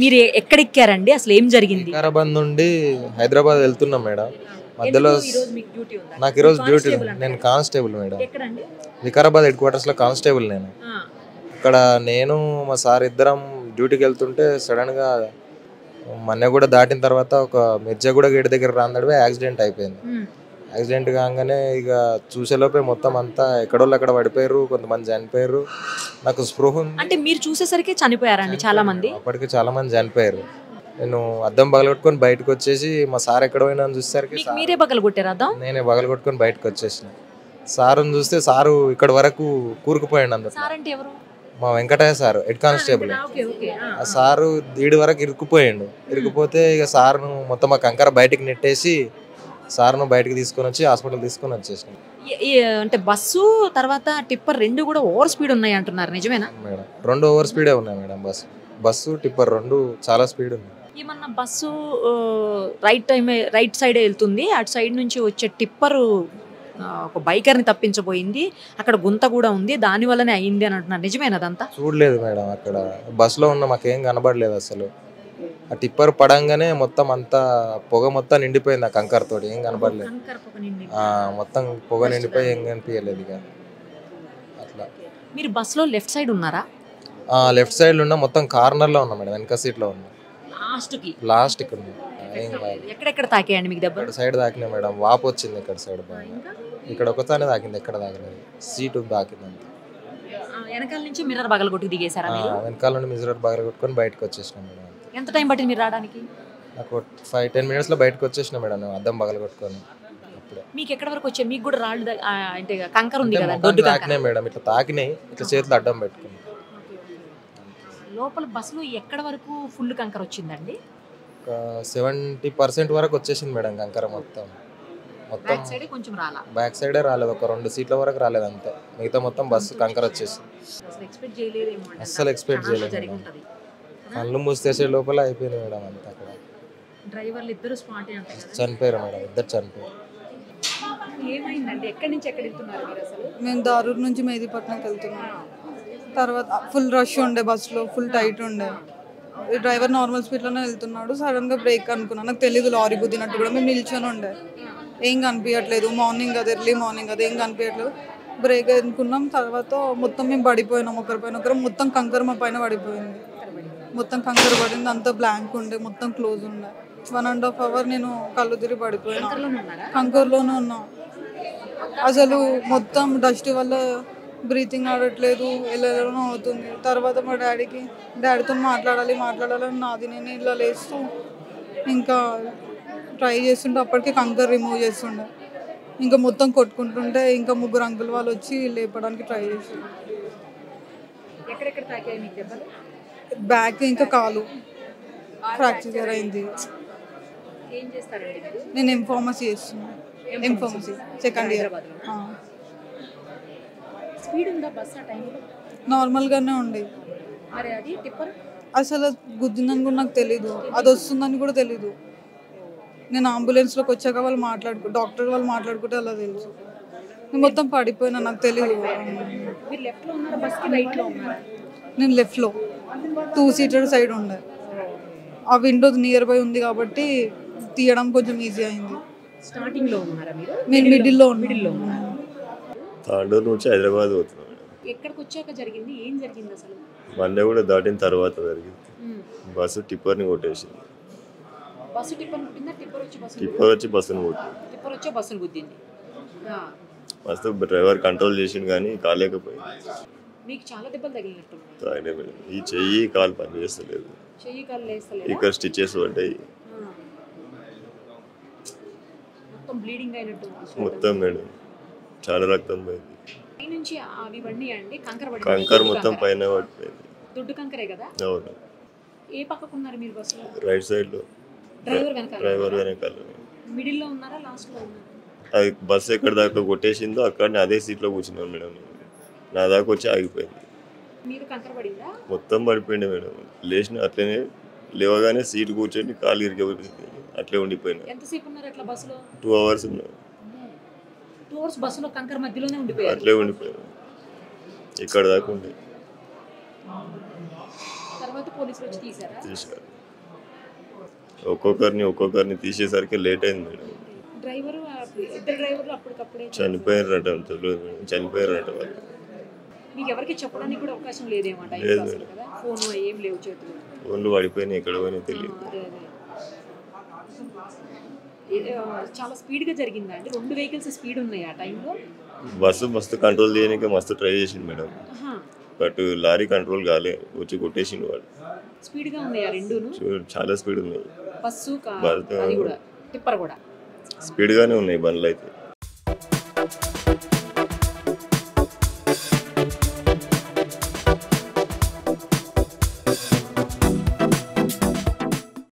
మీరు ఎక్కడ ఎక్కారండి? అసలు ఏం జరిగింది? వికారాబాద్ నుండి హైదరాబాద్ వెళ్తున్నాం మేడం. మధ్యలో నాకు ఈరోజు డ్యూటీ, నేను constable madam. Vikarabad head quarters లో కానిస్టేబుల్ నేను. అక్కడ నేను మా సార్ ఇద్దరం డ్యూటీకి వెళ్తుంటే సడన్ గా మన్నెగూడ దాటిన తర్వాత ఒక మిర్జాగూడ గేట్ దగ్గర రాందడివే యాక్సిడెంట్ అయిపోయింది. యాక్సిడెంట్ కాగానే ఇక చూసేలోపే మొత్తం అంతా ఎక్కడోళ్ళు అక్కడ పడిపోయారు, కొంతమంది చనిపోయారు. నాకు స్పృహ అంటే మీరు చూసేసరికి చనిపోయారండి చాలా మంది? అప్పటికి చాలా మంది చనిపోయారు. నేను అద్దం పగలగొట్టుకొని బయటకు వచ్చేసి మా సార్ ఎక్కడ పోయినా చూసేసరికి మీరే పగలగొట్టారు అద్దం? నేనే పగలగొట్టుకొని బయటకు వచ్చేసిన. సారుని చూస్తే సారు ఇక్కడ వరకు కూరుకుపోయాడు. అందరు మా వెంకటయ్య సార్ హెడ్ కానిస్టేబుల్. ఆ సారు దీడి వరకు ఇరుక్కుపోయాడు. ఇరుక్కుపోతే ఇక సార్ను మొత్తం ఆ కంకర బయటికి నెట్టేసి సార్ను బయటకు తీసుకొని వచ్చి హాస్పిటల్ తీసుకొని వచ్చేసాం. అంటే బస్సు తర్వాత టిప్పర్ రెండు కూడా ఓవర్ స్పీడ్ ఉన్నాయి అంటున్నారు, నిజమేనా మేడం? రెండు ఓవర్ స్పీడే ఉన్నాయి మేడం. బస్సు టిప్పర్ రెండు చాలా స్పీడ్ ఉంది. ఏమన్నా బస్సు రైట్ సైడ్ వెళ్తుంది, అటు సైడ్ నుంచి వచ్చే టిప్పరు ఒక బైకర్ని తప్పించబోయింది, అక్కడ గుంత కూడా ఉంది, దాని వల్లనే అయింది అని అంటున్నారు, నిజమేనా అదంతా? చూడలేదు మేడం, అక్కడ బస్సులో ఉన్న మాకేం కనబడలేదు అసలు. ఆ టిప్పర్ పడంగానే మొత్తం అంతా పొగ మొత్తం నిండిపోయింది. ఆ కంకర్ తోటి ఏం కనబడలేదు. మొత్తం పొగ నిండిపోయి ఏం కనిపించలేదు ఇక అట్లా. మీరు బస్సులో లెఫ్ట్ సైడ్ ఉన్నారా? లెఫ్ట్ సైడ్ ఉన్నా, మొత్తం కార్నర్ లో ఉన్నా మేడం, వెనక సీట్ లో ఉన్నా. లాస్ట్ ఇక్కడ ఎక్కడెక్కడ తాకేయండి మీకు దెబ్బ? సైడ్ తాకినాయి మేడం, వాపు వచ్చింది ఇక్కడ సైడ్ బాగా. ఇక్కడ ఒకసారి తాకింది, ఎక్కడ తాకినది సీటు తాకింది అంత. వెనకాల నుంచి మిర్రర్ పగలగొట్టి దిగేశారా? వెనకాల నుండి మిర్రర్ పగలగొట్టుకొని బయటకు వచ్చేసినాం మేడం. ఎంత టైం పట్టింది మీరు రావడానికి? నాకు 5-10 minutes లో బయటకు వచ్చేసిన మేడం, అద్దం పగలగొట్టుకొని. మీకు ఎక్కడ వరకు వచ్చాయి? మీకు కూడా రాళ్ళు అంటే కంకర ఉంది కదా, తాకినాయి మేడం, ఇట్లా తాకినాయి, ఇట్లా చేతులు అడ్డం పెట్టుకుని. లోపల బస్సులో ఎక్కడ వరకు ఫుల్ కంకర వచ్చిందండి? 70% వరకు వచ్చేసింది మేడం కంకర మొత్తం. బ్యాక్ సైడే రాలేదు, ఒక 2 సీట్ల వరకు రాలేదు అంతే. మిగతా మొత్తం బస్సు కంకర వచ్చేసింది. అస్సలు ఎక్స్పెక్ట్ చేయలేదు. కళ్ళు మూసేసే లోపల అయిపోయింది మేడం అంతా. అక్కడ డ్రైవర్లు ఇద్దరు చనిపోయారు మేడం, ఇద్దరు చనిపోయారు. మేము దారూర్ నుంచి మెహదీపట్నంకి వెళ్తున్నాం. తర్వాత ఫుల్ రష్ ఉండే, బస్సులో ఫుల్ టైట్ ఉండే. డ్రైవర్ నార్మల్ స్పీడ్లోనే వెళ్తున్నాడు, సడన్గా బ్రేక్ అనుకున్నాను, నాకు తెలీదు లారీ గుద్దినట్టు కూడా. మేము నిల్చొని ఉండే, ఏం కనిపించట్లేదు, మార్నింగ్ కదా, ఎర్లీ మార్నింగ్ కదా, ఏం కనిపించట్లేదు. బ్రేక్ అనుకున్నాం, తర్వాత మొత్తం మేము పడిపోయినాం, ఒకరిపైన ఒకరు. మొత్తం కంకర మా పైన పడిపోయింది, మొత్తం కంకర పడింది, అంతా బ్లాంక్ ఉండే, మొత్తం క్లోజ్ ఉండే. 1.5 hour నేను కళ్ళు తిరిగి పడిపోయినా, కంకర్లోనే ఉన్నా. అసలు మొత్తం డస్ట్ వల్ల బ్రీతింగ్ ఆడట్లేదు, వెళ్ళడం అవుతుంది. తర్వాత మా డాడీతో మాట్లాడాలని నాది నేను ఇలా లేస్తూ ఇంకా ట్రై చేస్తుంటే అప్పటికే కంకర్ రిమూవ్ చేస్తుండే. ఇంకా మొత్తం కొట్టుకుంటుంటే ఇంకా 3 అంకుల్ వాళ్ళు వచ్చి లేపడానికి ట్రై చేస్తారు. బ్యాక్ ఇంకా కాలు ఫ్రాక్చర్ అయింది. నేను ఎంఫార్మసీ చేస్తున్నాను, ఎంఫార్మసీ సెకండ్ ఇయర్. నార్మల్గానే ఉండే. అసలు గుద్దిందని కూడా నాకు తెలీదు, అది వస్తుందని కూడా తెలీదు. నేను అంబులెన్స్లోకి వచ్చాక డాక్టర్ వాళ్ళు మాట్లాడుకుంటే అలా తెలుసు. నేను మొత్తం పడిపోయినా, నాకు తెలీదు. నేను లెఫ్ట్లో 2-seater సైడ్ ఉండే. ఆ విండో నియర్ బై ఉంది కాబట్టి తీయడం కొంచెం ఈజీ అయింది. నేను మిడిల్లో ఉన్నా. తాండూరు నుంచి హైదరాబాద్ పోతున్నాం. ఎక్కడికి వచ్చాక జరిగింది? ఏం జరిగింది అసలు? మండే కూడా దాటిన తర్వాత జరిగింది. బస్సు టిప్పర్ని కొట్టేసింది. టిప్పర్ వచ్చి బస్సును గుద్దింది. మస్తు డ్రైవర్ కంట్రోల్ చేసిండు కానీ కాలేకపోయింది. మీకు చాలా దెబ్బలు తగిలినట్టు? ఈ చెయ్యి కాలు పని చేస్తలేదు, ఇక్కడ స్టిచెస్ పడ్డాయి మొత్తం మేడం, చాలా రక్తం పోయింది. కంకర్ మొత్తం పైన పడిపోయింది. అవును. రైట్ సైడ్ లో, డ్రైవర్ వెనకాల. అది బస్సు ఎక్కడ దాకా కొట్టేసిందో అక్కడనే అదే సీట్లో కూర్చున్నాను మేడం. నా దాకా వచ్చి ఆగిపోయింది, మొత్తం పడిపోయింది మేడం. లేచిన అట్లనే లేవగానే సీట్ కూర్చొని కాలు ఇరిగి అట్లే ఉండిపోయినా. 2 hours ఉన్నా, అట్లే ఉండిపోయాను, ఇక్కడ దాకా ఉండే. పోలీసులు వచ్చి తీసారా? తీశారు. ఒక్కొక్కరిని తీసేసరికి లేట్ అయింది మేడం. డ్రైవరు ఇద్దరు డ్రైవర్లు అప్పటికప్పుడే చనిపోయారట తెలియదు మేడం. చనిపోయారట వాళ్ళు. మీకు ఎవరికి చెప్పడానికి కూడా అవకాశం లేదేమో టైం లేదు పాస్ మేడం. కదా, ఫోన్ ఏం లేవు చేతులు. ఫోన్లు పడిపోయినాయి, ఎక్కడ పోయినా తెలియదు. అదే చాలా స్పీడ్గా జరిగిందా అండి? 2 వెహికల్స్ స్పీడ్ ఉన్నాయి ఆ టైంలో. బస్సు మస్తు కంట్రోల్ చేయడానికి మస్తు ట్రై చేసిండు మేడం, బట్ లారీ కంట్రోల్ కాలే, వచ్చి కొట్టేసిండు వాడు. స్పీడ్గా ఉన్నాయి ఆ రెండును, చాలా స్పీడ్ ఉన్నాయి. బస్సు అది కూడా టిప్పర్ కూడా స్పీడ్గానే ఉన్నాయి బండ్లు అయితే.